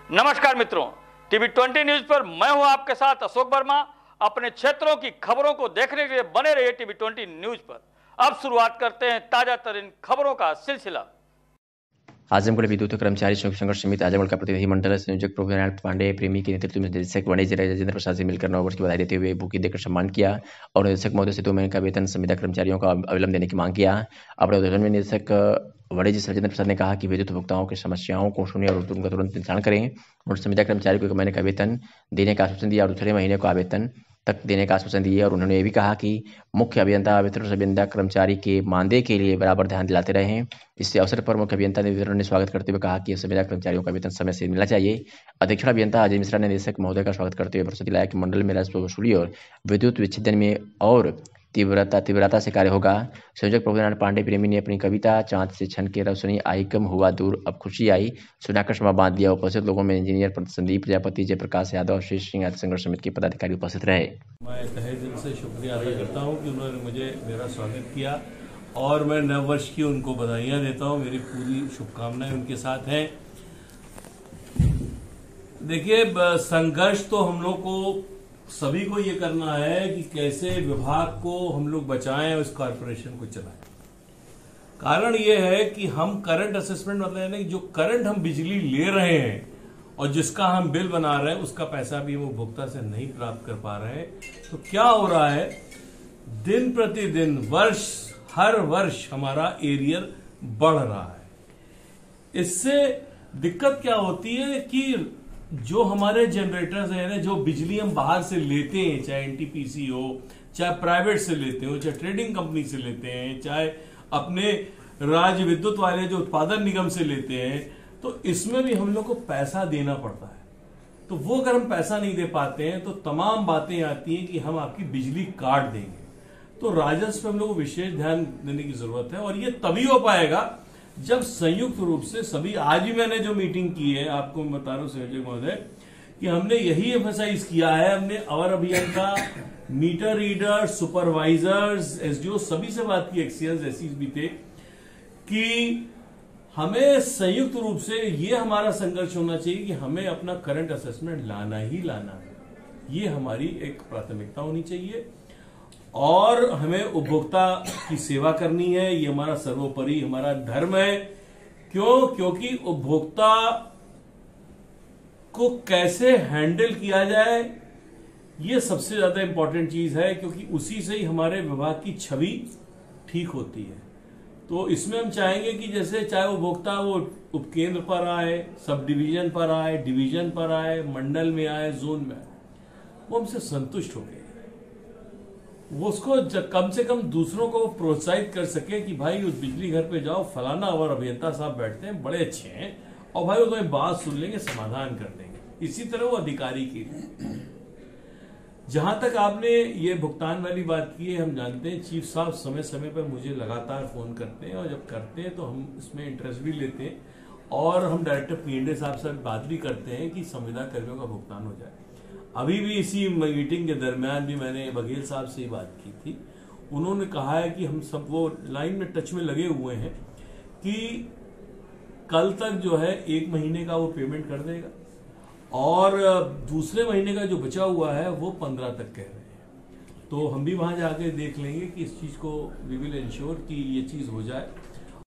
नमस्कार मित्रों, TV 20 news पर मैं हूं आपके साथ अशोक वर्मा। अपने क्षेत्रों की खबरों को देखने के लिए बने रहिए टीवी 20 न्यूज पर। अब शुरुआत करते हैं ताजा तरीन खबरों का सिलसिला। आजमगढ़ विद्युत कर्मचारी संघर्ष समिति आजमगढ़ का प्रतिनिधिमंडल संयोजक प्रोफेसर पांडे प्रेमी के नेतृत्व में निदेशक वाणिज्य राजेंद्र प्रसाद से मिलकर 9 वर्ष की बधाई देते हुए बुकी देकर सम्मान किया और निदेशक महोदय से 2 महीने का वेतन संविदा कर्मचारियों का अविलंब देने की मांग किया। अपने उद्घाटन में निदेशक वाणिज्य राजेंद्र प्रसाद ने कहा कि विद्युत उपभोक्ताओं की समस्याओं को सुने और उनका तुरंत निदान करें और संविदा कर्मचारी को 1 महीने का वेतन देने का आश्वासन दिया और दूसरे महीने का वेतन तक देने का आश्वासन दिया। और उन्होंने ये भी कहा कि मुख्य अभियंता वितरण संविदा कर्मचारी के मानदेय के लिए बराबर ध्यान दिलाते रहे हैं। इस अवसर पर मुख्य अभियंता ने वितरण ने स्वागत करते हुए कहा कि संविदा कर्मचारियों का वेतन समय से मिलना चाहिए। अध्यक्षता अभियंता अजय मिश्रा ने निदेशक महोदय का स्वागत करते हुए भरोसा दिलाया कि मंडल में राजस्व वसूली और विद्युत विच्छेदन में और तीव्रता से कार्य होगा। संयोजक प्रोफेसर पांडे प्रेमी ने अपनी कविता चांद से छन के रोशनी आई कम हुआ दूर अब खुशी आई सुनाकर समा बांध दिया। उपस्थित लोगों में इंजीनियर संदीप प्रजापति, जयप्रकाश यादव, श्री सिंह आदि संघर्ष समिति के पदाधिकारी उपस्थित रहे। मैं तहे दिल से शुक्रिया अदा करता हूं कि उन्होंने मुझे मेरा स्वागत किया और मैं नव वर्ष की उनको बधाइयां देता हूं। मेरी पूरी शुभकामनाएं उनके साथ हैं। देखिए, संघर्ष तो हम लोग को सभी को ये करना है कि कैसे विभाग को हम लोग बचाएं और इस कॉर्पोरेशन को चलाएं। कारण ये है कि हम करंट असेसमेंट मतलब है जो करंट हम बिजली ले रहे हैं और जिसका हम बिल बना रहे हैं उसका पैसा भी हम उपभोक्ता से नहीं प्राप्त कर पा रहे हैं। तो क्या हो रहा है, दिन प्रतिदिन हर वर्ष हमारा एरियर बढ़ रहा है। इससे दिक्कत क्या होती है कि जो हमारे जनरेटर्स हैं, जो बिजली हम बाहर से लेते हैं, चाहे एनटीपीसी हो, चाहे प्राइवेट से लेते हो, चाहे ट्रेडिंग कंपनी से लेते हैं, चाहे अपने राज्य विद्युत वाले जो उत्पादन निगम से लेते हैं, तो इसमें भी हम लोग को पैसा देना पड़ता है। तो वो अगर हम पैसा नहीं दे पाते हैं तो तमाम बातें आती हैं कि हम आपकी बिजली काट देंगे। तो राजस्व पे हम लोग को विशेष ध्यान देने की जरूरत है और ये तभी हो पाएगा जब संयुक्त रूप से सभी, आज ही मैंने जो मीटिंग की है आपको मैं बता रहा हूं संयोजक महोदय कि हमने यही एम्फसाइज किया है। हमने अवर अभियंता, मीटर रीडर, सुपरवाइजर्स, एसडीओ सभी से बात की, एक्सीएस ऐसी भी थे कि हमें संयुक्त रूप से ये हमारा संघर्ष होना चाहिए कि हमें अपना करंट असेसमेंट लाना ही लाना है। ये हमारी एक प्राथमिकता होनी चाहिए और हमें उपभोक्ता की सेवा करनी है। ये हमारा सर्वोपरि हमारा धर्म है। क्योंकि उपभोक्ता को कैसे हैंडल किया जाए ये सबसे ज्यादा इंपॉर्टेंट चीज है, क्योंकि उसी से ही हमारे विभाग की छवि ठीक होती है। तो इसमें हम चाहेंगे कि जैसे चाहे उपभोक्ता वो उपकेंद्र पर आए, सब डिवीजन पर आए, डिवीजन पर आए, मंडल में आए, जोन में आए, वो हमसे संतुष्ट हो गए। वो उसको कम से कम दूसरों को प्रोत्साहित कर सके कि भाई उस बिजली घर पे जाओ, फलाना और अभियंता साहब बैठते हैं, बड़े अच्छे हैं और भाई वो तुम्हें बात सुन लेंगे, समाधान कर देंगे। इसी तरह वो अधिकारी के लिए। जहां तक आपने ये भुगतान वाली बात की है, हम जानते हैं चीफ साहब समय समय पर मुझे लगातार फोन करते हैं और जब करते हैं तो हम इसमें इंटरेस्ट भी लेते हैं और हम डायरेक्टर पीएनडे साहब से बात भी करते हैं कि संविदा कर्मियों का भुगतान हो जाए। अभी भी इसी मीटिंग के दरमियान भी मैंने बघेल साहब से ही बात की थी। उन्होंने कहा है कि हम सब वो लाइन में टच में लगे हुए हैं कि कल तक जो है 1 महीने का वो पेमेंट कर देगा और दूसरे महीने का जो बचा हुआ है वो 15 तक कह रहे हैं। तो हम भी वहां जाके देख लेंगे कि इस चीज को वी विल इंश्योर कि ये चीज हो जाए।